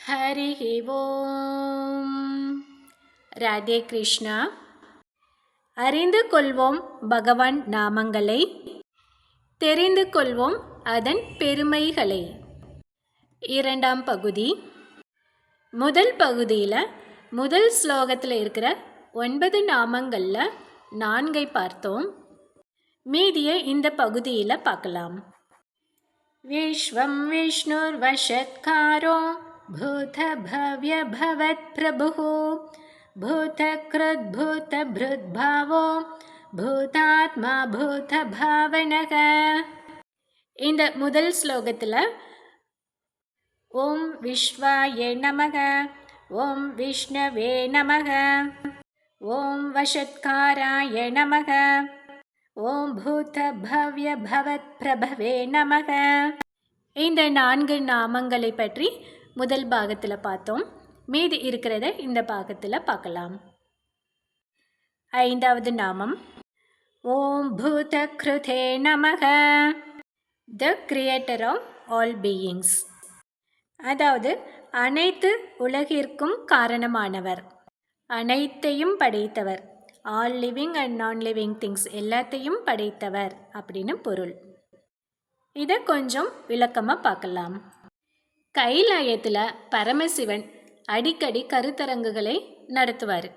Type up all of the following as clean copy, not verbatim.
ஹரிஹி ஓம். ராதே கிருஷ்ணா. அறிந்து கொள்வோம் பகவான் நாமங்களை, தெரிந்து கொள்வோம் அதன் பெருமைகளை. இரண்டாம் பகுதி. முதல் பகுதியில் முதல் ஸ்லோகத்தில் இருக்கிற 9 நாமங்களில் 4 பார்த்தோம். மீதியை இந்த பகுதியில் பார்க்கலாம். விஸ்வம் விஷ்ணுர் வஷத்காரோ भूत भव्य भवत् प्रभुः भूत कृद् भूत भृद्भावो भूतात्मा भूत भावनக. இந்த முதல் ஸ்லோகத்தில் ஓம் விஸ்வாய நமக, ஓம் விஷ்ணவே நமக, ஓம் வஷத்காராய நமக, ஓம் பூத பவ்ய பவத் பிரபவே நமக. இந்த 4 நாமங்களை பற்றி முதல் பாகத்தில் பார்த்தோம். மீதி இருக்கிறத இந்த பாகத்தில் பார்க்கலாம். 5வது நாமம் ஓம் பூத கிருதே நமக, the creator of all beings. அதாவது அனைத்து உலகிற்கும் காரணமானவர், அனைத்தையும் படைத்தவர், all living and non living things எல்லாத்தையும் படைத்தவர் அப்படின்னு பொருள். இதை கொஞ்சம் விளக்கமாக பார்க்கலாம். கைலாயத்தில் பரமசிவன் அடிக்கடி கருத்தரங்குகளை நடத்துவார்.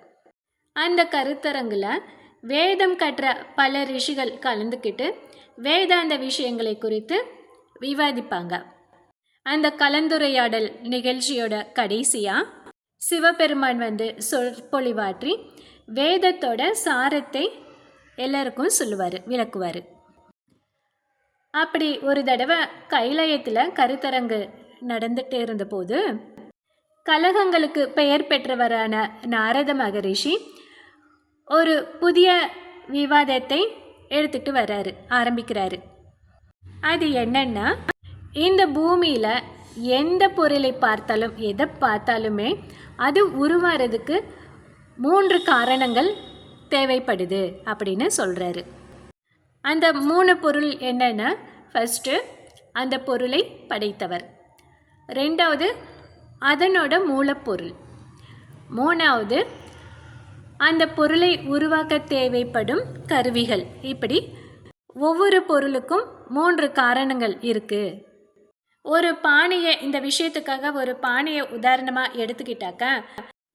அந்த கருத்தரங்கில் வேதம் கற்ற பல ரிஷிகள் கலந்துக்கிட்டு வேதாந்த விஷயங்களை குறித்து விவாதிப்பாங்க. அந்த கலந்துரையாடல் நிகழ்ச்சியோட கடைசியாக சிவபெருமான் சொற்பொழிவாற்றி வேதத்தோட சாரத்தை எல்லாருக்கும் சொல்லுவார், விளக்குவார். அப்படி ஒரு தடவை கைலாயத்தில் கருத்தரங்கு நடந்துகிட்டே இருந்தபோது கலகங்களுக்கு பெயர் பெற்றவரான நாரத மகரிஷி ஒரு புதிய விவாதத்தை எடுத்துகிட்டு ஆரம்பிக்கிறாரு. அது என்னன்னா, இந்த பூமியில் எந்த பொருளை பார்த்தாலும் எதை பார்த்தாலுமே அது உருவாகிறதுக்கு 3 காரணங்கள் தேவைப்படுது அப்படின்னு சொல்கிறாரு. அந்த 3 பொருள் என்னென்னா, ஃபஸ்ட்டு அந்த பொருளை படைத்தவர், 2வது அதனோட மூலப்பொருள், 3வது அந்த பொருளை உருவாக்க தேவைப்படும் கருவிகள். இப்படி ஒவ்வொரு பொருளுக்கும் 3 காரணங்கள் இருக்குது. ஒரு பானையை, இந்த விஷயத்துக்காக ஒரு பானையை உதாரணமாக எடுத்துக்கிட்டாக்க,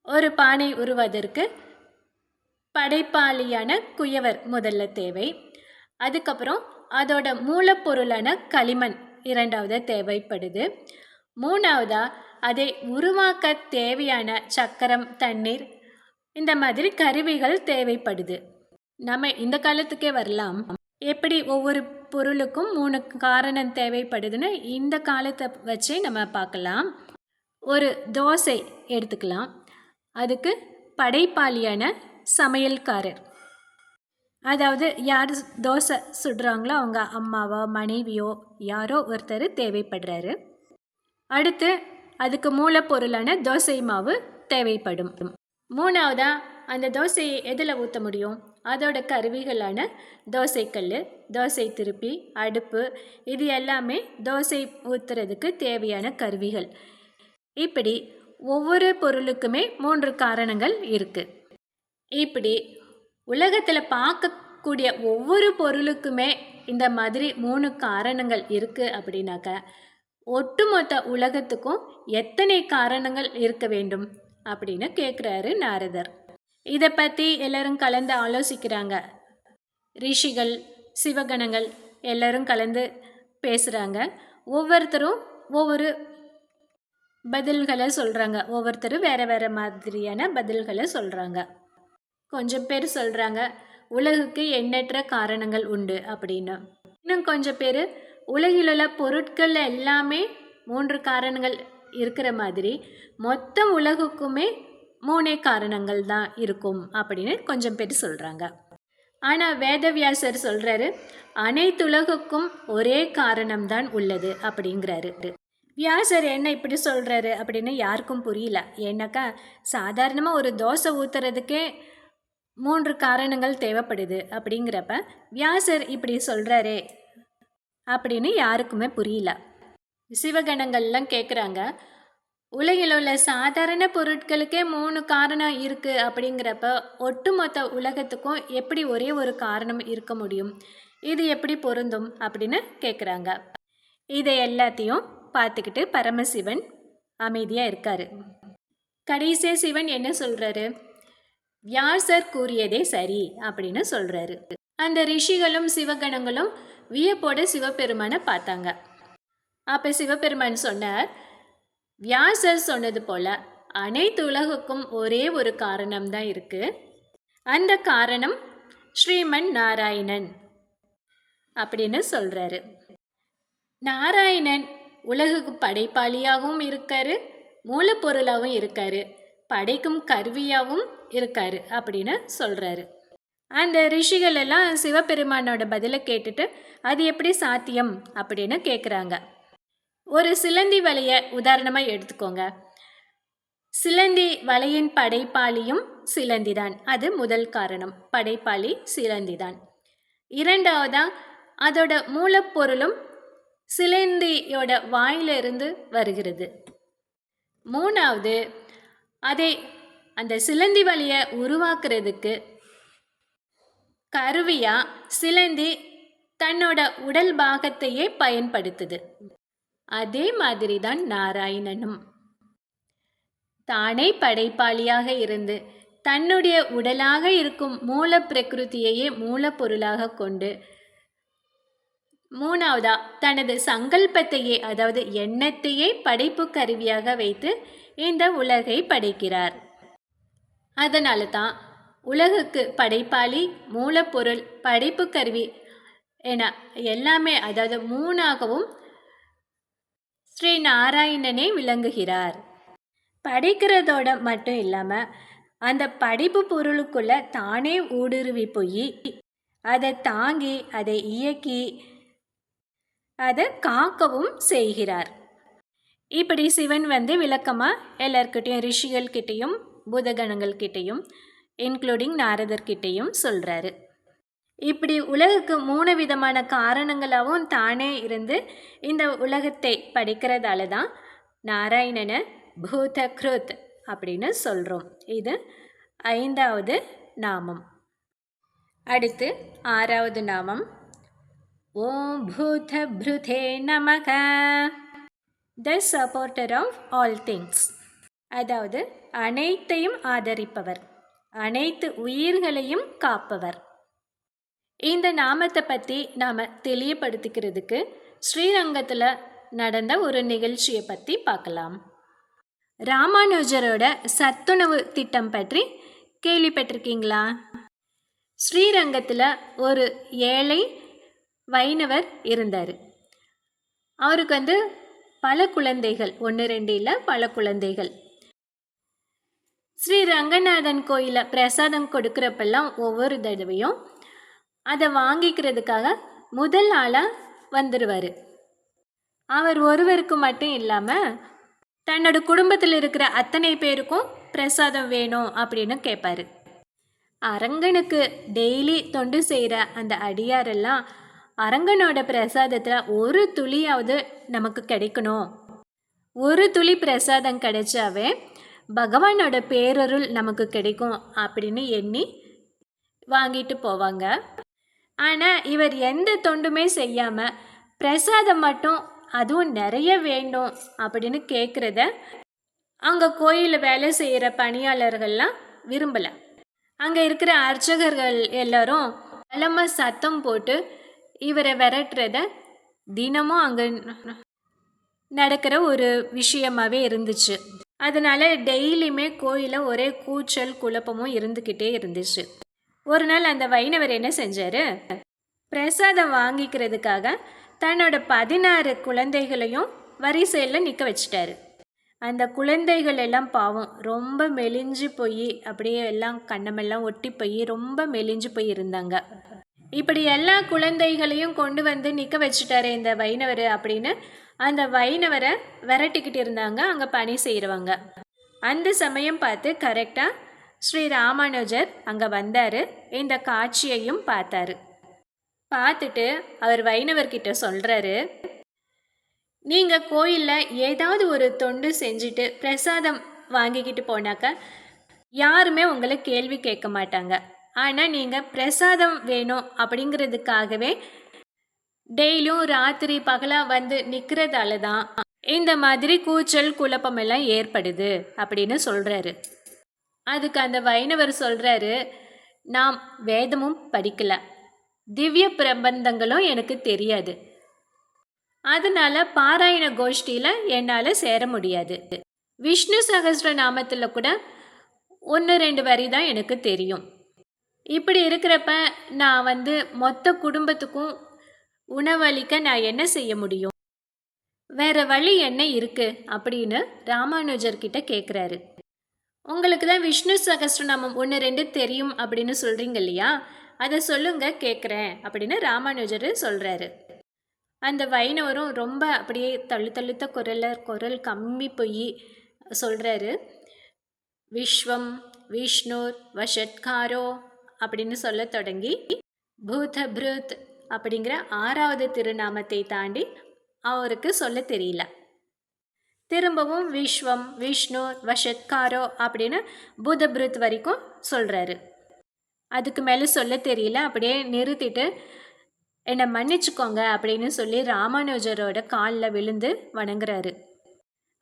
ஒரு பானை உருவாவதற்கு படைப்பாளியான குயவர் முதல்ல தேவை. அதுக்கப்புறம் அதோட மூலப்பொருளான களிமண் 2வது தேவைப்படுது. 3வதா அதை உருவாக்க தேவையான சக்கரம், தண்ணீர், இந்த மாதிரி கருவிகள் தேவைப்படுது. நம்ம இந்த காலத்துக்கே வரலாம். எப்படி ஒவ்வொரு பொருளுக்கும் 3 காரணம் தேவைப்படுதுன்னு இந்த காலத்தை வச்சே நம்ம பார்க்கலாம். ஒரு தோசை எடுத்துக்கலாம். அதுக்கு படைப்பாளியான சமையல்காரர், அதாவது யார் தோசை சுடுறாங்களோ அவங்க அம்மாவோ மனைவியோ யாரோ ஒருத்தர் தேவைப்படுறாரு. அடுத்து அதுக்கு மூலப்பொருளான தோசை மாவு தேவைப்படும். 3வதா அந்த தோசையை எதில் ஊற்ற முடியும், அதோட கருவிகளான தோசைக்கல், தோசை திருப்பி, அடுப்பு, இது எல்லாமே தோசை ஊற்றுறதுக்கு தேவையான கருவிகள். இப்படி ஒவ்வொரு பொருளுக்குமே 3 காரணங்கள் இருக்குது. இப்படி உலகத்தில் பார்க்கக்கூடிய ஒவ்வொரு பொருளுக்குமே இந்த மாதிரி 3 காரணங்கள் இருக்குது அப்படின்னாக்க, ஒட்டுமொத்த உலகத்துக்கும் எத்தனை காரணங்கள் இருக்க வேண்டும் அப்படின்னு கேட்குறாரு நாரதர். இதை பற்றி எல்லாரும் கலந்து ஆலோசிக்கிறாங்க. ரிஷிகள், சிவகணங்கள் எல்லாரும் கலந்து பேசுகிறாங்க. ஒவ்வொருத்தரும் ஒவ்வொரு பதில்களை சொல்கிறாங்க. ஒவ்வொருத்தரும் வேறு வேறு மாதிரியான பதில்களை சொல்கிறாங்க. கொஞ்சம் பேர் சொல்கிறாங்க உலகுக்கு எண்ணற்ற காரணங்கள் உண்டு அப்படின்னு. இன்னும் கொஞ்சம் பேர் உலகிலுள்ள பொருட்கள் எல்லாமே 3 காரணங்கள் இருக்கிற மாதிரி மொத்த உலகுக்குமே 3 காரணங்கள் தான் இருக்கும் அப்படின்னு கொஞ்சம் பேர் சொல்கிறாங்க. ஆனால் வேதவியாசர் சொல்கிறாரு, அனைத்துலகுக்கும் ஒரே காரணம்தான் உள்ளது அப்படிங்கிறாரு. வியாசர் என்ன இப்படி சொல்கிறாரு அப்படின்னு யாருக்கும் புரியல. ஏன்னாக்கா சாதாரணமாக ஒரு தோசை ஊற்றுறதுக்கே 3 காரணங்கள் தேவைப்படுது. அப்படிங்கிறப்ப வியாசர் இப்படி சொல்கிறாரே அப்படின்னு யாருக்குமே புரியல. சிவகணங்கள்லாம் கேட்குறாங்க, உலகில் உள்ள சாதாரண பொருட்களுக்கே 3 காரணம் இருக்குது அப்படிங்கிறப்ப ஒட்டுமொத்த உலகத்துக்கும் எப்படி ஒரே ஒரு காரணம் இருக்க முடியும்? இது எப்படி பொருந்தும் அப்படின்னு கேட்குறாங்க. இதை எல்லாத்தையும் பார்த்துக்கிட்டு பரமசிவன் அமைதியாக இருக்காரு. கடைசியாக சிவன் என்ன சொல்கிறாரு? வியாசர் கூறியதே சரி அப்படின்னு சொல்கிறாரு. அந்த ரிஷிகளும் சிவகணங்களும் வியப்போட சிவபெருமானை பார்த்தாங்க. அப்போ சிவபெருமான் சொன்னார், வியாசர் சொன்னது போல அனைத்து உலகுக்கும் ஒரே ஒரு காரணம்தான் இருக்கு. அந்த காரணம் ஸ்ரீமன் நாராயணன் அப்படின்னு சொல்றாரு. நாராயணன் உலகுக்கு படைப்பாளியாகவும் இருக்காரு, மூலப்பொருளாகவும் இருக்காரு, படைக்கும் கருவியாகவும் இருக்காரு அப்படின்னு சொல்றாரு. அந்த ரிஷிகள் எல்லாம் சிவபெருமானோட பதிலை கேட்டுட்டு அது எப்படி சாத்தியம் அப்படின்னு கேட்குறாங்க. ஒரு சிலந்தி வலையை உதாரணமாக எடுத்துக்கோங்க. சிலந்தி வலையின் படைப்பாளியும் சிலந்தி தான். அது முதல் காரணம், படைப்பாளி சிலந்தி தான். இரண்டாவதா அதோட மூலப்பொருளும் சிலந்தியோட வாயிலிருந்து வருகிறது. மூணாவது, அந்த சிலந்தி வலையை உருவாக்குறதுக்கு கருவியா சிலந்தி தன்னோட உடல் பாகத்தையே பயன்படுத்துது. அதே மாதிரி தான் நாராயணனும் தானே படைப்பாளியாக இருந்து தன்னுடைய உடலாக இருக்கும் மூல பிரகிருதியையே மூலப்பொருளாக கொண்டு, மூணாவதா தனது சங்கல்பத்தையே அதாவது எண்ணத்தையே படைப்பு கருவியாக வைத்து இந்த உலகை படைக்கிறார். அதனால தான் உலகுக்கு படைப்பாளி, மூலப்பொருள், படைப்பு கருவி என எல்லாமே அதாவது மூணாகவும் ஸ்ரீ நாராயணனே விளங்குகிறார். படைக்கிறதோட மட்டும் இல்லாமல் அந்த படைப்பு பொருளுக்குள்ள தானே ஊடுருவி போய் அதை தாங்கி அதை இயக்கி அதை காக்கவும் செய்கிறார். இப்படி சிவன் விளக்கமாக எல்லார்கிட்டையும், ரிஷிகள்கிட்டையும் பூதகணங்கள்கிட்டையும் இன்க்ளூடிங் நாரதர்கிட்டையும் சொல்கிறாரு. இப்படி உலகுக்கு 3 விதமான காரணங்களாகவும் தானே இருந்து இந்த உலகத்தை படைக்கிறதால தான் நாராயணனை பூதக்ருத் அப்படின்னு சொல்கிறோம். இது 5வது நாமம். அடுத்து 6வது நாமம். ஓம் பூதப்ருதே நமக, த சப்போர்ட்டர் ஆஃப் ஆல் திங்ஸ், அதாவது அனைத்தையும் ஆதரிப்பவர், அனைத்து உயிர்களையும் காப்பவர். இந்த நாமத்தை பற்றி நாம் தெளிவுபடுத்திக்கிறதுக்கு ஸ்ரீரங்கத்தில் நடந்த ஒரு நிகழ்ச்சியை பற்றி பார்க்கலாம். ராமானுஜரோட சத்துணவு திட்டம் பற்றி கேள்விப்பட்டிருக்கீங்களா? ஸ்ரீரங்கத்தில் ஒரு ஏழை வைணவர் இருந்தார். அவருக்கு பல குழந்தைகள், 1 2 இல்லை, பல குழந்தைகள். ஸ்ரீ ரங்கநாதன் கோயிலில் பிரசாதம் கொடுக்குறப்பெல்லாம் ஒவ்வொரு தடவையும் அதை வாங்கிக்கிறதுக்காக முதல் ஆளாக வந்துடுவார். அவர் ஒருவருக்கு மட்டும் இல்லாமல் தன்னோட குடும்பத்தில் இருக்கிற அத்தனை பேருக்கும் பிரசாதம் வேணும் அப்படின்னு கேட்பார். அரங்கனுக்கு டெய்லி தொண்டு செய்கிற அந்த அடியாரெல்லாம் அரங்கனோட பிரசாதத்தில் ஒரு துளியாவது நமக்கு கிடைக்கணும், ஒரு துளி பிரசாதம் கிடைச்சாவே பகவானோட பேரருள் நமக்கு கிடைக்கும் அப்படின்னு எண்ணி வாங்கிட்டு போவாங்க. ஆனால் இவர் எந்த தொண்டுமே செய்யாமல் பிரசாதம் மட்டும், அதுவும் நிறைய வேண்டும் அப்படின்னு கேட்குறத அங்கே கோயிலில் வேலை செய்கிற பணியாளர்கள்லாம் விரும்பலை. அங்கே இருக்கிற அர்ச்சகர்கள் எல்லாரும் பலமாக சத்தம் போட்டு இவரை விரட்டுறத தினமும் அங்கே நடக்கிற ஒரு விஷயமாகவே இருந்துச்சு. அதனால் டெய்லியுமே கோயிலில் ஒரே கூச்சல் குழப்பமும் இருந்துக்கிட்டே இருந்துச்சு. ஒரு நாள் அந்த வைணவர் என்ன செஞ்சார்? பிரசாதம் வாங்கிக்கிறதுக்காக தன்னோட 16 குழந்தைகளையும் வரிசையில் நிற்க வச்சிட்டாரு. அந்த குழந்தைகள் எல்லாம் பாவம் ரொம்ப மெலிஞ்சு போய் அப்படியே எல்லாம் கண்ணமெல்லாம் ஒட்டி போய் ரொம்ப மெலிஞ்சு போய் இருந்தாங்க. இப்படி எல்லா குழந்தைகளையும் கொண்டு நிற்க வச்சுட்டாரு இந்த வைணவர் அப்படின்னு அந்த வைணவரை விரட்டிக்கிட்டு இருந்தாங்க அங்கே பணி செய்கிறவங்க. அந்த சமயம் பார்த்து கரெக்டாக ஸ்ரீ ராமானுஜர் அங்கே வந்தார். இந்த காட்சியையும் பார்த்தாரு. பார்த்துட்டு அவர் வைணவர்கிட்ட சொல்கிறாரு, நீங்கள் கோயிலில் ஏதாவது ஒரு தொண்டு செஞ்சுட்டு பிரசாதம் வாங்கிக்கிட்டு போனாக்க யாருமே உங்களை கேள்வி கேட்க மாட்டாங்க. ஆனால் நீங்கள் பிரசாதம் வேணும் அப்படிங்கிறதுக்காகவே டெய்லியும் ராத்திரி பகலாக வந்து நிற்கிறதால தான் இந்த மாதிரி கூச்சல் குழப்பமெல்லாம் ஏற்படுது அப்படின்னு சொல்கிறாரு. அதுக்கு அந்த வைணவர் சொல்கிறாரு, நான் வேதமும் படிக்கல, திவ்ய பிரபந்தங்களும் எனக்கு தெரியாது, அதனால பாராயண கோஷ்டியில் என்னால் சேர முடியாது. விஷ்ணு சகஸ்ர நாமத்தில் கூட 1-2 வரி தான் எனக்கு தெரியும். இப்படி இருக்கிறப்ப நான் வந்து மொத்த குடும்பத்துக்கும் உணவளிக்க நான் என்ன செய்ய முடியும்? வேற வழி என்ன இருக்கு அப்படின்னு ராமானுஜர்கிட்ட கேட்குறாரு. உங்களுக்கு தான் விஷ்ணு சகஸ்ரநாமம் 1-2 தெரியும் அப்படின்னு சொல்கிறீங்க இல்லையா, அதை சொல்லுங்க கேட்குறேன் அப்படின்னு ராமானுஜர் சொல்கிறாரு. அந்த வைணவரும் ரொம்ப அப்படியே தழுத்த குரல் கம்மி போய் சொல்கிறாரு, விஸ்வம் விஷ்ணுர் வஷட்காரோ அப்படின்னு சொல்ல தொடங்கி பூதபிருத் அப்படிங்கிற 6வது திருநாமத்தை தாண்டி அவருக்கு சொல்ல தெரியல. திரும்பவும் விஸ்வம் விஷ்ணு வஷட்காரோ அப்படின்னு பூதபிருத் வரைக்கும் சொல்கிறாரு. அதுக்கு மேலே சொல்ல தெரியல. அப்படியே நிறுத்திட்டு என்னை மன்னிச்சுக்கோங்க அப்படின்னு சொல்லி ராமானுஜரோட காலில் விழுந்து வணங்குறாரு.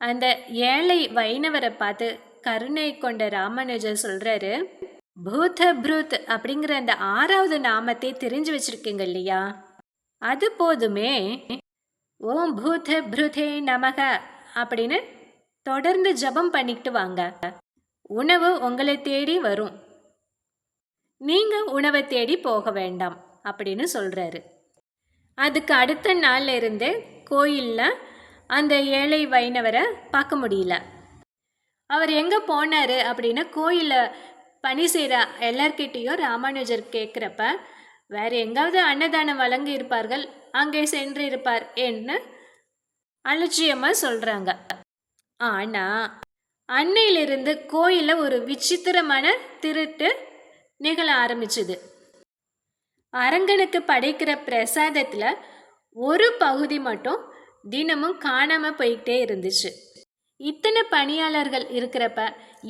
அந்த ஏழை வைணவரை பார்த்து கருணை கொண்ட ராமானுஜர் சொல்கிறாரு, பூதபிருத் அப்படிங்கிற அந்த 6வது நாமத்தை தெரிஞ்சு வச்சுருக்கீங்க இல்லையா, அது போதுமே. ஓம் பூதபிருதே நமக அப்படின்னு தொடர்ந்து ஜபம் பண்ணிக்கிட்டு வாங்க, உணவு உங்களை தேடி வரும், நீங்கள் உணவை தேடி போக வேண்டாம் அப்படின்னு சொல்கிறாரு. அதுக்கு அடுத்த நாள்ல இருந்து கோயிலில் அந்த ஏழை வைணவரை பார்க்க முடியல. அவர் எங்கே போனார் அப்படின்னு கோயிலில் பணி செய்கிற எல்லார்கிட்டேயும் ராமானுஜர் கேட்குறப்ப, வேறு எங்காவது அன்னதானம் வழங்கி இருப்பார்கள், அங்கே சென்று இருப்பார் என்று அலட்சியமாக சொல்கிறாங்க. ஆனால் அன்னையிலிருந்து கோயிலில் ஒரு விசித்திரமான திருட்டு நிகழ ஆரம்பிச்சுது. அரங்கனுக்கு படைக்கிற பிரசாதத்தில் ஒரு பகுதி மட்டும் தினமும் காணாமல் போய்கிட்டே இருந்துச்சு. இத்தனை பணியாளர்கள் இருக்கிறப்ப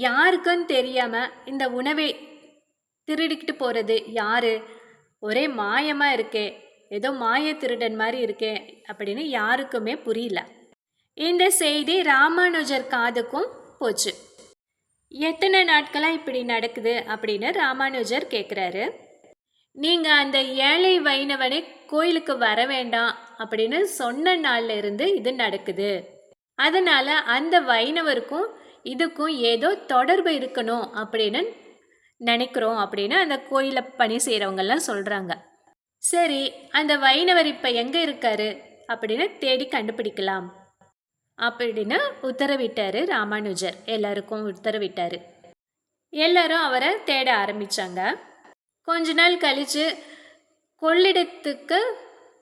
யாருக்கும் தெரியாமல் இந்த உணவை திருடிக்கிட்டு போகிறது யார்? ஒரே மாயமாக இருக்கே, ஏதோ மாய திருடன் மாதிரி இருக்கே அப்படின்னு யாருக்குமே புரியல. இந்த செய்தி ராமானுஜர் காதுக்கும் போச்சு. எத்தனை நாட்களாக இப்படி நடக்குது அப்படின்னு ராமானுஜர் கேட்குறாரு. நீங்கள் அந்த ஏழை வைணவனை கோயிலுக்கு வர வேண்டாம் அப்படின்னு சொன்ன நாள்ல இருந்து இது நடக்குது, அதனால் அந்த வைணவருக்கும் இதுக்கும் ஏதோ தொடர்பு இருக்கணும் அப்படின்னு நினைக்கிறோம் அப்படின்னு அந்த கோயிலில் பணி செய்கிறவங்கெல்லாம் சொல்கிறாங்க. சரி, அந்த வைணவர் இப்போ எங்கே இருக்காரு அப்படின்னு தேடி கண்டுபிடிக்கலாம் அப்படின்னு உத்தரவிட்டார் ராமானுஜர். எல்லாருக்கும் உத்தரவிட்டார். எல்லாரும் அவரை தேட ஆரம்பித்தாங்க. கொஞ்ச நாள் கழித்து கொள்ளிடத்துக்கு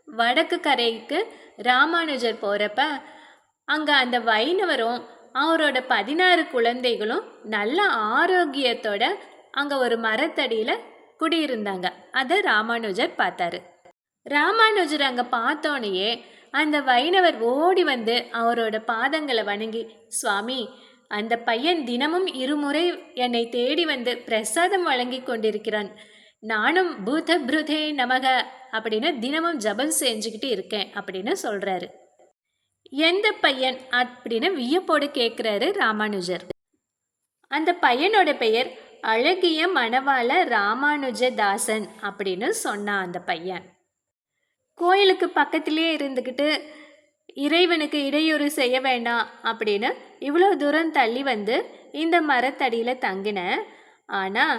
வடக்கு கரைக்கு ராமானுஜர் போகிறப்ப அங்கே அந்த வைணவரும் அவரோட 16 குழந்தைகளும் நல்ல ஆரோக்கியத்தோட அங்கே ஒரு மரத்தடியில் குடியிருந்தாங்க. அதை ராமானுஜர் பார்த்தாரு. ராமானுஜர் அங்கே பார்த்தோன்னையே அந்த வைணவர் ஓடி வந்து அவரோட பாதங்களை வணங்கி, சுவாமி, அந்த பையன் தினமும் 2 முறை என்னை தேடி வந்து பிரசாதம் வழங்கி கொண்டிருக்கிறான், நானும் பூதபிருதே நமக அப்படின்னு தினமும் ஜபம் செஞ்சுக்கிட்டு இருக்கேன் அப்படின்னு சொல்கிறாரு. எந்த பையன் அப்படின்னு வியப்போடு கேட்குறாரு ராமானுஜர். அந்த பையனோட பெயர் அழகிய மணவாள ராமானுஜதாசன் அப்படின்னு சொன்னான் அந்த பையன். கோயிலுக்கு பக்கத்திலே இருந்துக்கிட்டு இறைவனுக்கு இடையூறு செய்ய வேண்டாம் அப்படின்னு இவ்வளோ தூரம் தள்ளி வந்து இந்த மரத்தடியில் தங்கினேன். ஆனால்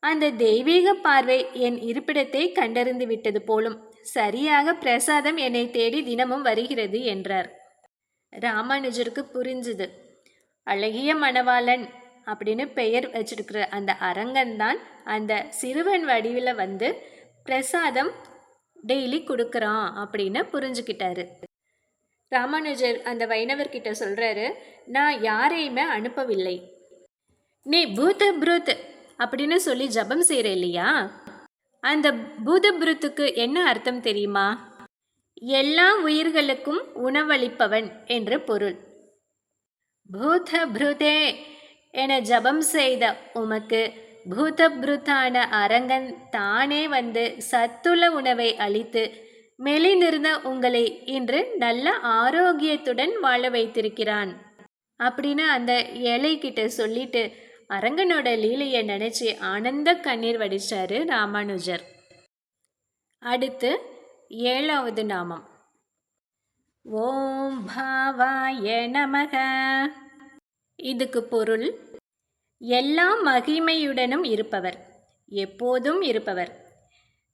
அந்த தெய்வீக பார்வை என் இருப்பிடத்தை கண்டறிந்து விட்டது போலும், சரியாக பிரசாதம் என்னை தேடி தினமும் வருகிறது என்றார். ராமானுஜருக்கு புரிஞ்சுது. அழகிய மணவாளன் அப்படின்னு பெயர் வச்சிருக்கிற அந்த அரங்கன்தான் அந்த சிறுவன் வடிவில் வந்து பிரசாதம் டெய்லி கொடுக்குறான் அப்படின்னு புரிஞ்சுக்கிட்டாரு. ராமானுஜர் அந்த வைணவர்கிட்ட சொல்கிறாரு, நான் யாரையுமே அனுப்பவில்லை, நீ பூதபிருத் அப்படின்னு சொல்லி ஜபம் செய்கிற இல்லையா, அந்த பூதபிருத்துக்கு என்ன அர்த்தம் தெரியுமா? எல்லா உயிர்களுக்கும் உணவளிப்பவன் என்று பொருள். பூத புருதே என ஜபம் செய்த உமக்கு பூதப்ருத்தான அரங்கன் தானே வந்து சத்துள்ள உணவை அளித்து மெலிந்திருந்த உங்களை இன்று நல்ல ஆரோக்கியத்துடன் வாழ வைத்திருக்கிறான் அப்படின்னு அந்த ஏழை கிட்ட சொல்லிட்டு அரங்கனோட லீலையை நினைச்சு ஆனந்த கண்ணீர் வடிச்சாரு ராமானுஜர். அடுத்து 7வது நாமம். ஓம் பாவாய நமக. இதுக்கு பொருள் எல்லா மகிமையுடனும் இருப்பவர், எப்போதும் இருப்பவர்,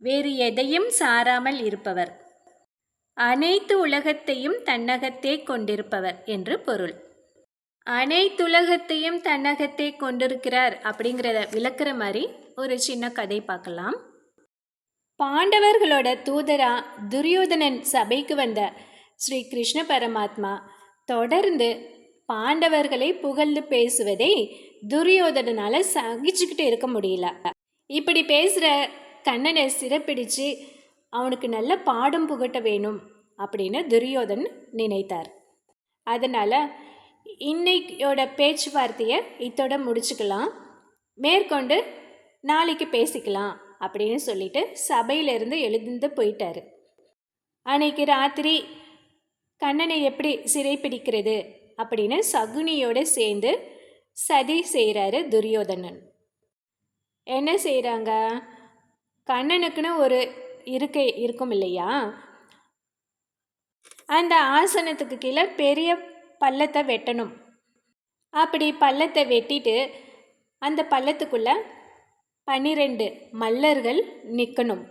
வேறு எதையும் சாராமல் இருப்பவர், அனைத்து உலகத்தையும் தன்னகத்தே கொண்டிருப்பவர் என்று பொருள். அனைத்துலகத்தையும் தன்னகத்தே கொண்டிருக்கிறார் அப்படிங்கிறத விளக்குற மாதிரி ஒரு சின்ன கதை பார்க்கலாம். பாண்டவர்களோட தூதரா துரியோதனன் சபைக்கு வந்த ஸ்ரீ கிருஷ்ண பரமாத்மா தொடர்ந்து பாண்டவர்களை புகழ்ந்து பேசுவதை துரியோதனால சகிச்சுக்கிட்டு இருக்க முடியல. இப்படி பேசுகிற கண்ணனை சிறைப்பிடிச்சு அவனுக்கு நல்ல பாடம் புகட்ட வேணும் அப்படின்னு துரியோதன் நினைத்தார். அதனால் இன்னையோட பேச்சுவார்த்தையை இத்தோட முடிச்சுக்கலாம், மேற்கொண்டு நாளைக்கு பேசிக்கலாம் அப்படின்னு சொல்லிட்டு சபையிலிருந்து எழுந்து போயிட்டாரு. அன்னைக்கு ராத்திரி கண்ணனை எப்படி சிறைப்பிடிக்கிறது அப்படின்னு சகுனியோடு சேர்ந்து சதி செய்கிறாரு துரியோதனன். என்ன செய்கிறாங்க, கண்ணனுக்குன்னு ஒரு இருக்கை இருக்கும் இல்லையா, அந்த ஆசனத்துக்கு கீழே பெரிய பள்ளத்தை வெட்டணும். அப்படி பள்ளத்தை வெட்டிட்டு அந்த பள்ளத்துக்குள்ளே 12 மல்லர்கள் நிற்கணும்.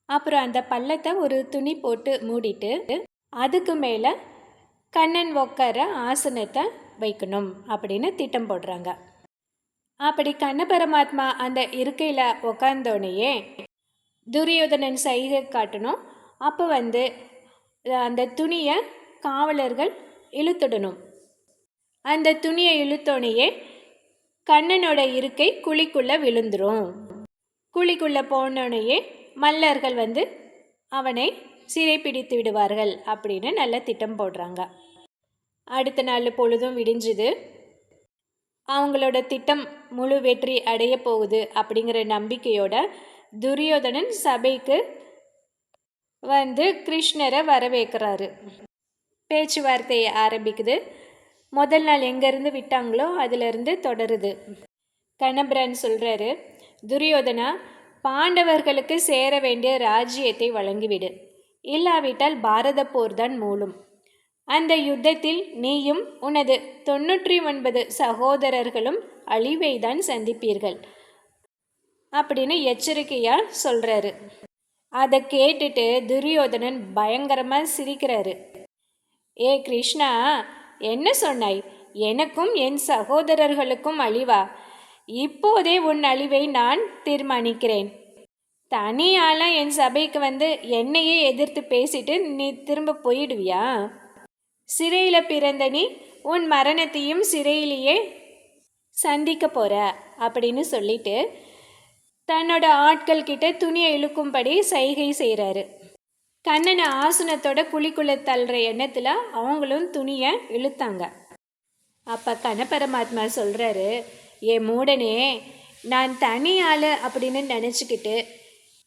அப்புறம் அந்த பள்ளத்தை ஒரு துணி போட்டு மூடிட்டு அதுக்கு மேலே கண்ணன் உட்கார ஆசனத்தை வைக்கணும் அப்படின்னு திட்டம் போடுறாங்க. அப்படி கண்ண பரமாத்மா அந்த இருக்கையில் உக்காந்தோடனேயே துரியோதனன் சைகை காட்டணும். அப்போ அந்த துணியை காவலர்கள் இழுத்துடணும். அந்த துணியை இழுத்தோடனேயே கண்ணனோட இருக்கை குழிக்குள்ளே விழுந்துடும். குழிக்குள்ளே போனோடனேயே மல்லர்கள் அவனை சிறைப்பிடித்து விடுவார்கள் அப்படின்னு நல்ல திட்டம் போடுறாங்க. அடுத்த நாள் பொழுதும் விடிஞ்சுது. அவங்களோட திட்டம் முழு வெற்றி அடைய போகுது அப்படிங்கிற நம்பிக்கையோட துரியோதனன் சபைக்கு கிருஷ்ணரை வரவேற்கிறாரு. பேச்சுவார்த்தையை ஆரம்பிக்குது. முதல் நாள் எங்கேருந்து விட்டாங்களோ அதிலிருந்து தொடருது. கண்ணபிரான் சொல்கிறாரு, துரியோதனா, பாண்டவர்களுக்கு சேர வேண்டிய ராஜ்யத்தை வழங்கிவிடு, இல்லாவிட்டால் பாரத போர் தான் மூலம். அந்த யுத்தத்தில் நீயும் உனது 99 சகோதரர்களும் அழிவை தான் சந்திப்பீர்கள் அப்படின்னு எச்சரிக்கையாக சொல்கிறாரு. அதை கேட்டுட்டு துரியோதனன் பயங்கரமாக சிரிக்கிறாரு. ஏ கிருஷ்ணா, என்ன சொன்னாய்? எனக்கும் என் சகோதரர்களுக்கும் அழிவா? இப்போதே உன் அழிவை நான் தீர்மானிக்கிறேன். தனியாலாம் என் சபைக்கு என்னையே எதிர்த்து பேசிட்டு நீ திரும்ப போயிடுவியா? சிறையில் பிறந்த நீ உன் மரணத்தையும் சிறையிலேயே சந்திக்க போகிற அப்படின்னு சொல்லிட்டு தன்னோட ஆட்கள் கிட்ட துணியை இழுக்கும்படி சைகை செய்கிறாரு. கண்ணனை ஆசனத்தோட குழிக்குள்ள தள்ளுற எண்ணத்தில் அவங்களும் துணியை இழுத்தாங்க. அப்போ கண்ணபரமாத்மா சொல்கிறாரு, ஏ மூடனே, நான் தனி ஆள் அப்படின்னு நினச்சிக்கிட்டு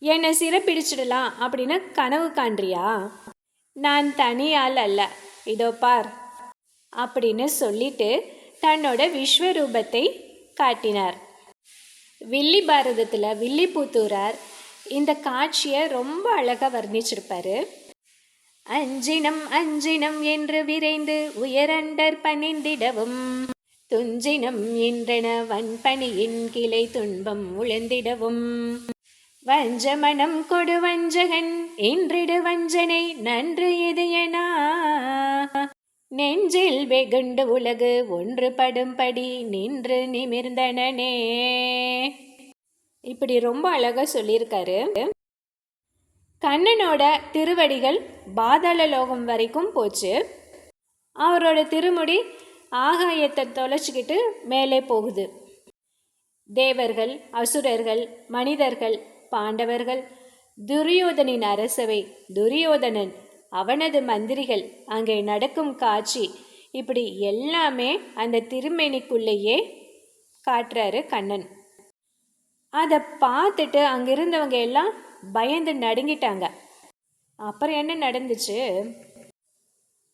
என்னை சிறைப்பிடிச்சிடலாம் அப்படின்னு கனவு காண்றியா? நான் தனி ஆள் அல்ல, இதோ பார் அப்படின்னு சொல்லிட்டு தன்னோட விஸ்வரூபத்தை காட்டினார். வில்லி பாரதத்தில் வில்லிபுத்தூரார் இந்த காட்சியை ரொம்ப அழகாக வர்ணிச்சிருப்பாரு. அஞ்சினம் அஞ்சினம் என்று விரைந்து உயரண்டர் பணிந்திடவும், துஞ்சினம் என்றென வன்பணியின் கிளை துன்பம் உழந்திடவும், வஞ்சமனம் கொடு வஞ்சகன் என்றிடு வஞ்சனை நன்று எதையனா, நெஞ்சில் வெகுண்டு உலகு ஒன்று படும்படி நின்று நிமிர்ந்தனே. இப்படி ரொம்ப அழகாக சொல்லியிருக்காரு. கண்ணனோட திருவடிகள் பாதாள லோகம் வரைக்கும் போச்சு. அவரோட திருமுடி ஆகாயத்தை தொலைச்சிக்கிட்டு மேலே போகுது. தேவர்கள், அசுரர்கள், மனிதர்கள், பாண்டவர்கள், துரியோதனின் அரசவை, துரியோதனன், அவனது மந்திரிகள், அங்கே நடக்கும் காட்சி, இப்படி எல்லாமே அந்த திருமேனிக்குள்ளேயே காட்டுறாரு கண்ணன். அதை பார்த்துட்டு அங்கிருந்தவங்க எல்லாம் பயந்து நடுங்கிட்டாங்க. அப்புறம் என்ன நடந்துச்சு?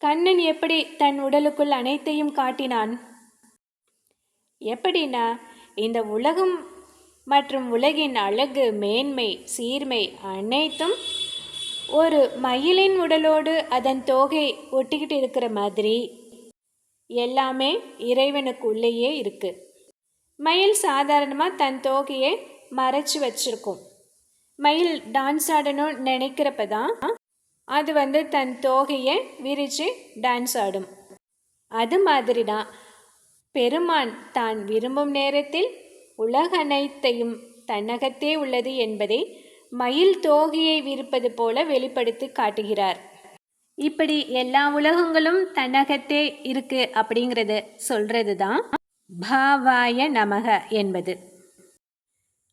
கண்ணன் எப்படி தன் உடலுக்குள் அனைத்தையும் காட்டினான்? எப்படின்னா, இந்த உலகம் மற்றும் உலகின் அழகு, மேன்மை, சீர்மை அனைத்தும் ஒரு மயிலின் உடலோடு அதன் தோகை ஒட்டிக்கிட்டு இருக்கிற மாதிரி எல்லாமே இறைவனுக்குள்ளேயே இருக்கு. மயில் சாதாரணமாக தன் தோகையை மறைச்சி வச்சிருக்கும். மயில் டான்ஸ் ஆடணும்னு நினைக்கிறப்ப தான் அது தன் தோகையை விரித்து டான்ஸ் ஆடும். அது மாதிரி தான் பெருமான் தான் விரும்பும் நேரத்தில் உலக அனைத்தையும் தன்னகத்தே உள்ளது என்பதை மயில் தோகையை விரிப்பது போல வெளிப்படுத்தி காட்டுகிறார். இப்படி எல்லா உலகங்களும் தன்னகத்தே இருக்கு அப்படிங்கிறது சொல்றது தான் பாவாய நமக என்பது.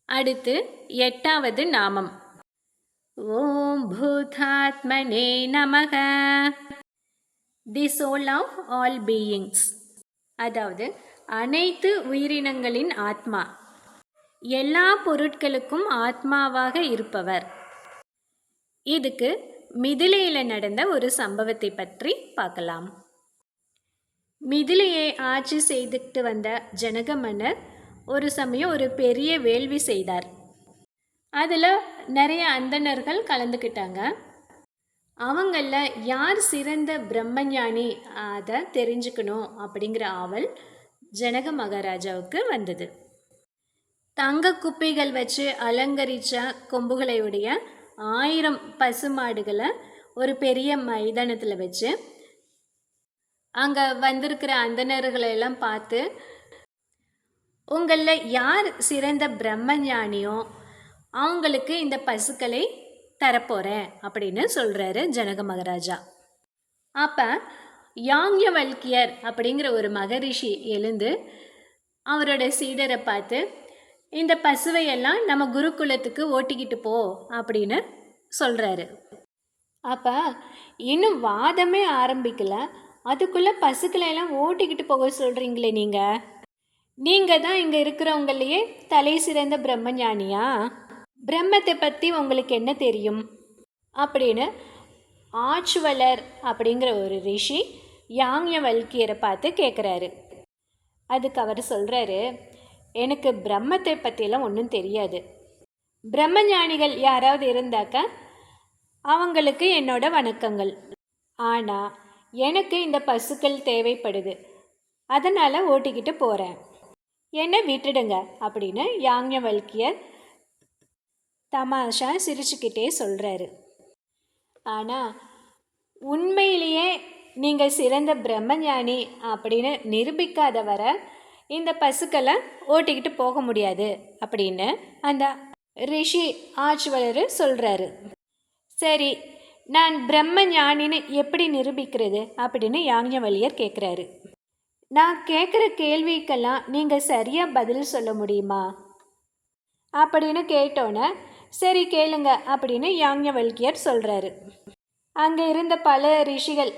அடுத்து 8வது நாமம், ஓம் பூதாத்மனே நமக, தி சோல் ஆஃப் ஆல் பீயிங்ஸ், அதாவது அனைத்து உயிரினங்களின் ஆத்மா, எல்லா பொருட்களுக்கும் ஆத்மாவாக இருப்பவர். இதுக்கு மிதிலையில் நடந்த ஒரு சம்பவத்தை பற்றி பார்க்கலாம். மிதிலையை ஆட்சி செய்துட்டு வந்த ஜனக மன்னர் ஒரு சமயம் ஒரு பெரிய வேள்வி செய்தார். அதில் நிறைய அந்தணர்கள் கலந்துக்கிட்டாங்க. அவங்களில் யார் சிறந்த பிரம்மஞானி அதை தெரிஞ்சுக்கணும் அப்படிங்கிற ஆவல் ஜனக மகாராஜாவுக்கு வந்தது. தங்க குப்பைகள் வச்சு அலங்கரித்த கொம்புகளையுடைய 1000 பசுமாடுகளை ஒரு பெரிய மைதானத்தில் வச்சு அங்கே வந்திருக்கிற அந்தணர்களெல்லாம் பார்த்து, உங்களில் யார் சிறந்த பிரம்மஞானியோ அவங்களுக்கு இந்த பசுக்களை தரப்போகிறேன் அப்படின்னு சொல்கிறாரு ஜனக மகாராஜா. அப்போ யாக்ஞவல்கியர் அப்படிங்கிற ஒரு மகரிஷி எழுந்து அவரோட சீடரை பார்த்து, இந்த பசுவையெல்லாம் நம்ம குருகுலத்துக்கு ஓட்டிக்கிட்டு போ அப்படின்னு சொல்கிறாரு. அப்போ இன்னும் வாதமே ஆரம்பிக்கல, அதுக்குள்ளே பசுக்களெல்லாம் ஓட்டிக்கிட்டு போக சொல்கிறீங்களே நீங்கள் தான் இங்கே இருக்கிறவங்களையே தலை சிறந்த பிரம்மஞானியா? பிரம்மத்தை பற்றி உங்களுக்கு என்ன தெரியும் அப்படின்னு ஆச்சுவலர் அப்படிங்கிற ஒரு ரிஷி யாக்ஞவல்கியரை பார்த்து கேட்குறாரு. அதுக்கு அவர் சொல்கிறாரு, எனக்கு பிரம்மத்தை பற்றியெல்லாம் ஒன்றும் தெரியாது. பிரம்மஞானிகள் யாராவது இருந்தாக்கா அவங்களுக்கு என்னோட வணக்கங்கள். ஆனால் எனக்கு இந்த பசுக்கள் தேவைப்படுது, அதனால் ஓட்டிக்கிட்டு போகிறேன், என்னை விட்டுடுங்க அப்படின்னு யாக்ஞவல்கியர் தமாஷா சிரிச்சுக்கிட்டே சொல்கிறாரு. ஆனால் உண்மையிலேயே நீங்கள் சிறந்த பிரம்மஞானி அப்படின்னு நிரூபிக்காத வர இந்த பசுக்களை ஓட்டிக்கிட்டு போக முடியாது அப்படின்னு அந்த ரிஷி ஆச்சுவலர் சொல்கிறாரு. சரி, நான் பிரம்ம ஞானின்னு எப்படி நிரூபிக்கிறது அப்படின்னு யாக்ஞவல்கியர் கேட்குறாரு. நான் கேட்குற கேள்விக்கெல்லாம் நீங்கள் சரியாக பதில் சொல்ல முடியுமா அப்படின்னு கேட்டோன்னே, சரி கேளுங்க அப்படின்னு யாக்ஞவல்கியர் சொல்கிறாரு. அங்கே இருந்த பல ரிஷிகள்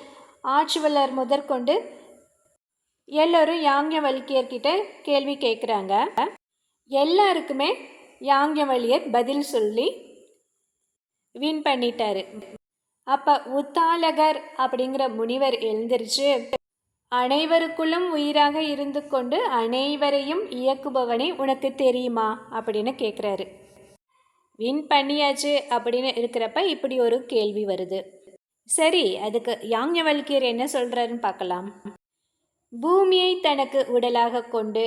ஆச்சுவலர் முதற்கொண்டு எல்லோரும் யாக்ஞவல்கியர்கிட்ட கேள்வி கேட்குறாங்க. எல்லாருக்குமே யாக்ஞவல்கியர் பதில் சொல்லி வின் பண்ணிட்டாரு. அப்போ உத்தாலகர் அப்படிங்கிற முனிவர் எழுந்திருச்சு, அனைவருக்குள்ளும் உயிராக இருந்து கொண்டு அனைவரையும் இயக்குபவனே உனக்கு தெரியுமா அப்படின்னு கேட்குறாரு. வின் பண்ணியாச்சு அப்படின்னு இருக்கிறப்ப இப்படி ஒரு கேள்வி வருது. சரி, அதுக்கு யாக்ஞவல்கியர் என்ன சொல்கிறாருன்னு பார்க்கலாம். பூமியை தனக்கு உடலாக கொண்டு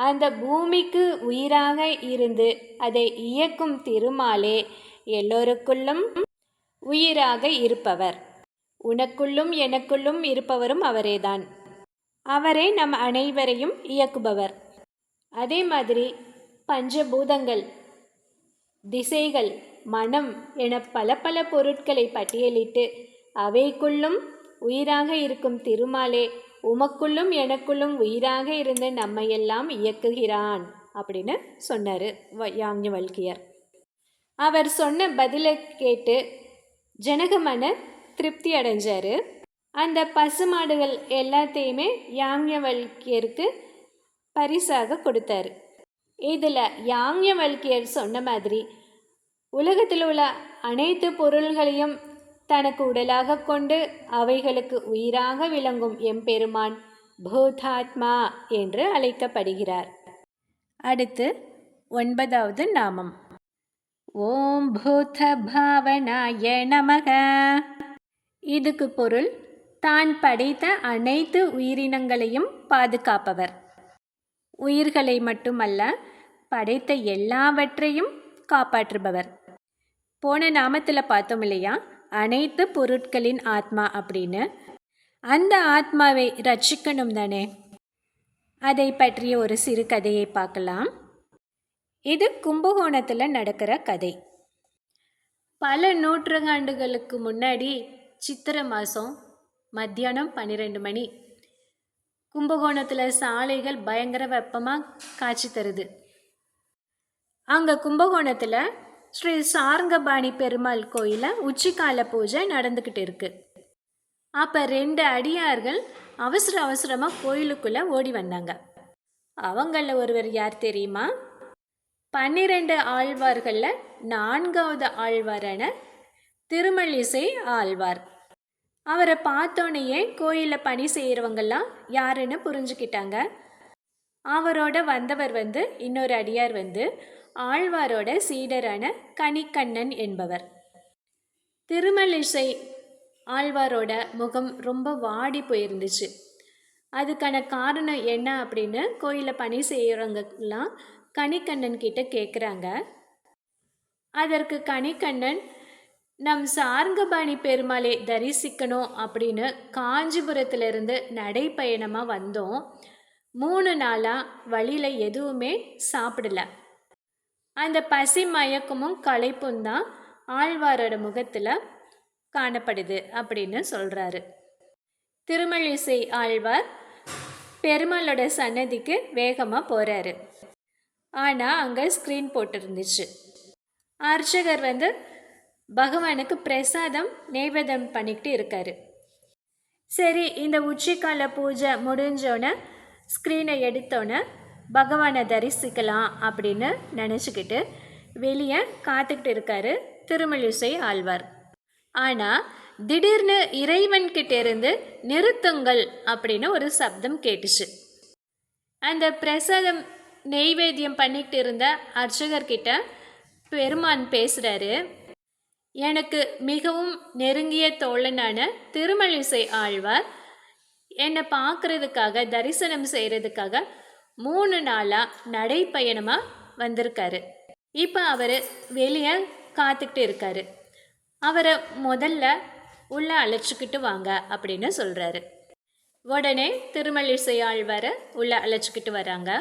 அந்த பூமிக்கு உயிராக இருந்து அதை இயக்கும் திருமாலே எல்லோருக்குள்ளும் உயிராக இருப்பவர். உனக்குள்ளும் எனக்குள்ளும் இருப்பவரும் அவரேதான். அவரே நம் அனைவரையும் இயக்குபவர். அதே மாதிரி பஞ்சபூதங்கள், திசைகள், மனம் என பல பல பொருட்களை பட்டியலிட்டு அவைக்குள்ளும் உயிராக இருக்கும் திருமாலே உமக்குள்ளும் எனக்குள்ளும் உயிராக இருந்து நம்மையெல்லாம் இயக்குகிறான் அப்படின்னு சொன்னார் யாக்ஞவல்கியர். அவர் சொன்ன பதிலை கேட்டு ஜனக மன்னர் திருப்தி அடைஞ்சார். அந்த பசுமாடுகள் எல்லாத்தையுமே யாக்ஞவல்கியருக்கு பரிசாக கொடுத்தாரு. இதில் யாக்ஞவல்கியர் சொன்ன மாதிரி உலகத்தில் உள்ள அனைத்து பொருள்களையும் தனக்கு உடலாக கொண்டு அவைகளுக்கு உயிராக விளங்கும் எம்பெருமான் பூதாத்மா என்று அழைக்கப்படுகிறார். அடுத்து 9வது நாமம். ஓம் பூத பாவனாய நமக. இதுக்கு பொருள் தான் படைத்த அனைத்து உயிரினங்களையும் பாதுகாப்பவர். உயிர்களை மட்டுமல்ல, படைத்த எல்லாவற்றையும் காப்பாற்றுபவர். போன நாமத்தில் பார்த்தோம் இல்லையா, அனைத்து பொருட்களின் ஆத்மா அப்படின்னு. அந்த ஆத்மாவை ரட்சிக்கணும் தானே. அதை பற்றிய ஒரு சிறு கதையை பார்க்கலாம். இது கும்பகோணத்தில் நடக்கிற கதை. பல நூற்றாண்டுகளுக்கு முன்னாடி சித்திரை மாதம் மத்தியானம் 12 மணி கும்பகோணத்தில் சாலைகள் பயங்கர வெப்பமாக காட்சி தருது. அங்கே கும்பகோணத்தில் ஸ்ரீ சார்ங்கபாணி பெருமாள் கோயிலில் உச்சிக்கால பூஜை நடந்துக்கிட்டு இருக்கு. அப்போ 2 அடியார்கள் அவசரமாக கோயிலுக்குள்ளே ஓடி வந்தாங்க. அவங்களில் ஒருவர் யார் தெரியுமா? 12 ஆழ்வார்களில் 4வது ஆழ்வாரான திருமழிசை ஆழ்வார். அவரை பார்த்தோன்னையே கோயிலில் பணி செய்கிறவங்கெல்லாம் யாருன்னு புரிஞ்சுக்கிட்டாங்க. அவரோட வந்தவர் இன்னொரு அடியார் ஆழ்வாரோட சீடரான கணிக்கண்ணன் என்பவர். திருமழிசை ஆழ்வாரோட முகம் ரொம்ப வாடி போயிருந்துச்சு. அதுக்கான காரணம் என்ன அப்படின்னு கோயிலில் பணி செய்கிறவங்கெல்லாம் கணிக்கண்ணன் கிட்ட கேட்குறாங்க. அதற்கு கணிக்கண்ணன், நம் சார்ங்கபாணி பெருமாளை தரிசிக்கணும் அப்படின்னு காஞ்சிபுரத்திலிருந்து நடைப்பயணமாக வந்தோம். 3 நாளாக வழியில் எதுவுமே சாப்பிடல. அந்த பசி மயக்கமும் களைப்பும் தான் ஆழ்வாரோட முகத்தில் காணப்படுது அப்படின்னு சொல்கிறாரு. திருமழிசை ஆழ்வார் பெருமாளோட சன்னதிக்கு வேகமாக போகிறாரு. ஆனால் அங்கே ஸ்க்ரீன் போட்டிருந்துச்சு. அர்ச்சகர் பகவானுக்கு பிரசாதம் நைவேத்தியம் பண்ணிக்கிட்டு இருக்காரு. சரி, இந்த உச்சிக்கால பூஜை முடிஞ்சோன்னே ஸ்க்ரீனை எடுத்தோன்னே பகவானை தரிசிக்கலாம் அப்படின்னு நினச்சிக்கிட்டு வெளியே காத்துக்கிட்டு இருக்காரு திருமழிசை ஆழ்வார். ஆனால் திடீர்னு இறைவன்கிட்ட இருந்து நிறுத்துங்கள் அப்படின்னு ஒரு சப்தம் கேட்டுச்சு. அந்த பிரசாதம் நெய்வேத்தியம் பண்ணிக்கிட்டு இருந்த அர்ச்சகர்கிட்ட பெருமான் பேசுகிறாரு. எனக்கு மிகவும் நெருங்கிய தோழனான திருமழிசை ஆழ்வார் என்னை பார்க்குறதுக்காக, தரிசனம் செய்கிறதுக்காக 3 நாளாக நடைப்பயணமாக வந்திருக்காரு. இப்போ அவர் வெளியே காத்துக்கிட்டு இருக்காரு. அவரை முதல்ல உள்ளே அழைச்சிக்கிட்டு வாங்க அப்படின்னு சொல்கிறாரு. உடனே திருமழிசை ஆழ்வாரை உள்ளே அழைச்சிக்கிட்டு வராங்க.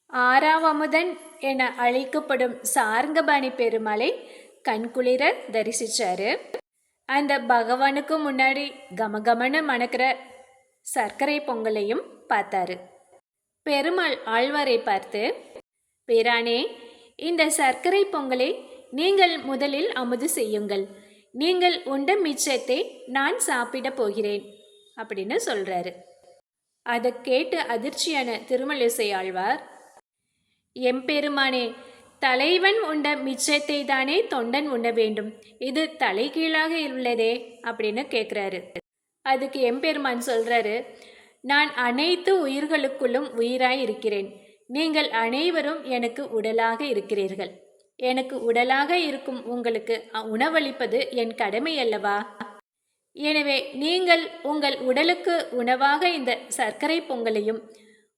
6ஆம் அமுதன் என அழைக்கப்படும் சார்ங்கபாணி பெருமாளை கண்குளிர தரிசிச்சாரு. அந்த பகவானுக்கு முன்னாடி கமகமன்னு மணக்கிற சர்க்கரை பொங்கலையும் பார்த்தாரு. பெருமாள் ஆழ்வாரை பார்த்து, பிரானே, இந்த சர்க்கரை பொங்கலை நீங்கள் முதலில் அமுது செய்யுங்கள். நீங்கள் உண்ட மிச்சத்தை நான் சாப்பிட போகிறேன் அப்படின்னு சொல்கிறாரு. அதை கேட்டு அதிர்ச்சியான திருமழிசை ஆழ்வார், எம்பெருமானே, தலைவன் உண்ட மிச்சத்தை தானே தொண்டன் உண்ண வேண்டும், இது தலைகீழாக உள்ளதே அப்படின்னு கேட்குறாரு. அதுக்கு எம்பெருமான் சொல்கிறாரு, நான் அனைத்து உயிர்களுக்குள்ளும் உயிராய் இருக்கிறேன். நீங்கள் அனைவரும் எனக்கு உடலாக இருக்கிறீர்கள். எனக்கு உடலாக இருக்கும் உங்களுக்கு உணவளிப்பது என் கடமை அல்லவா? எனவே நீங்கள் உங்கள் உடலுக்கு உணவாக இந்த சர்க்கரை பொங்கலையும்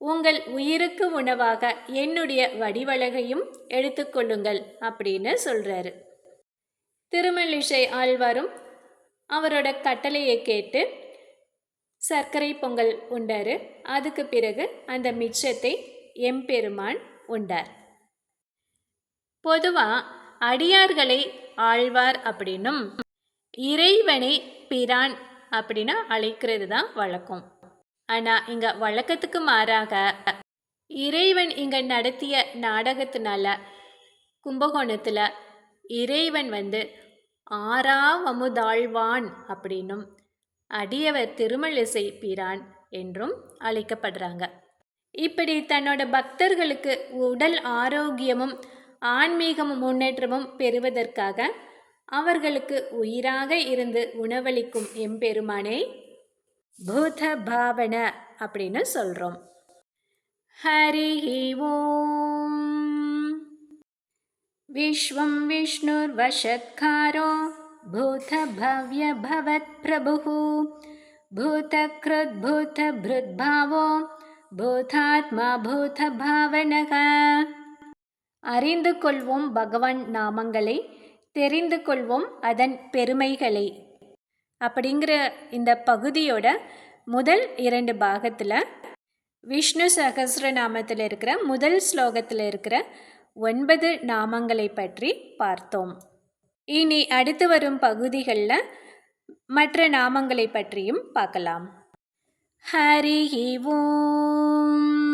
உங்கள் உயிருக்கு உணவாக என்னுடைய வடிவழகையும் எடுத்துக்கொள்ளுங்கள் அப்படின்னு சொல்கிறாரு. திருமழிசை ஆழ்வாரும் அவரோட கட்டளையை கேட்டு சர்க்கரை பொங்கல் உண்டார். அதுக்கு பிறகு அந்த மிச்சத்தை எம்பெருமான் உண்டார். பொதுவாக அடியார்களை ஆழ்வார் அப்படின்னும் இறைவனை பிரான் அப்படின்னு அழைக்கிறது தான் வழக்கம். ஆனால் இங்கே வழக்கத்துக்கு மாறாக இறைவன் இங்கே நடத்திய நாடகத்தினால கும்பகோணத்தில் இறைவன் ஆறாவமுதாழ்வான் அப்படின்னும் அடியவர் திருமழிசை பிரான் என்றும் அழைக்கப்படுறாங்க. இப்படி தன்னோட பக்தர்களுக்கு உடல் ஆரோக்கியமும் ஆன்மீக முன்னேற்றமும் பெறுவதற்காக அவர்களுக்கு உயிராக இருந்து உணவளிக்கும் எம்பெருமானை பூத பாவன அப்படின்னு சொல்கிறோம். ஹரி ஓம். விஸ்வம் விஷ்ணுர்வஷத்காரோ பூதபவ்ய பவத் பிரபுः பூதக்ருத் பூதப்ருத்பாவோ பூதாத்மா பூதபாவனக. அறிந்து கொள்வோம் பகவான் நாமங்களை, தெரிந்து கொள்வோம் அதன் பெருமைகளை அப்படிங்கிற இந்த பகுதியோட முதல் 2 பாகத்தில் விஷ்ணு சகஸ்ரநாமத்தில் இருக்கிற முதல் ஸ்லோகத்தில் இருக்கிற 9 நாமங்களை பற்றி பார்த்தோம். இனி அடுத்து வரும் பகுதிகளில் மற்ற நாமங்களை பற்றியும் பார்க்கலாம். ஹரி ஓம்.